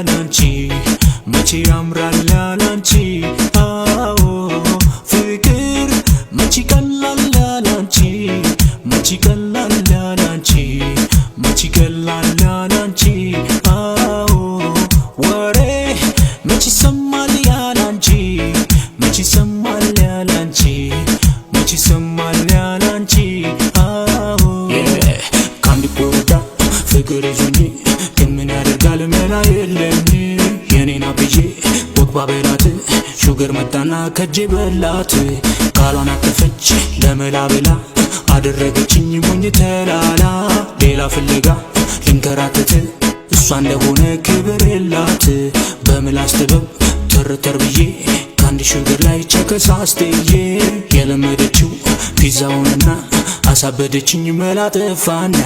ያላንቺ መቼ ያምራል ያላንቺ አዎ ፍቅር መቼ ቀላል ያላንቺ መቼ ቀላል ያላንቺ መቼ ቀላል ያላንቺ አዎ ወሬ መቼ ሰማል ያላንቺ መቼ ሰማል ያላንቺ መቼ ሰማል ያላንቺ አዎ ካንዲ ቆዳ ፍቅር ይዞኝ ግን ምን ያደርጋል መላ የለኝ የኔና ብዬ ወግባ በላት ሹገር መጣና ከጄ በላት ቃሏን አጠፈች ለመላ ብላ አደረገችኝ ሞኝ ተላላ ሌላ ፍለጋ ልንከራተት እሷ እንደሆነ ክብር የላት በምላስ ጥበብ ተርተር ብዬ ካንዲ ሹገር ላይ ቸከሳስተዬ የለመደችው ፒዛውንና አሳበደችኝ መላ ጠፋና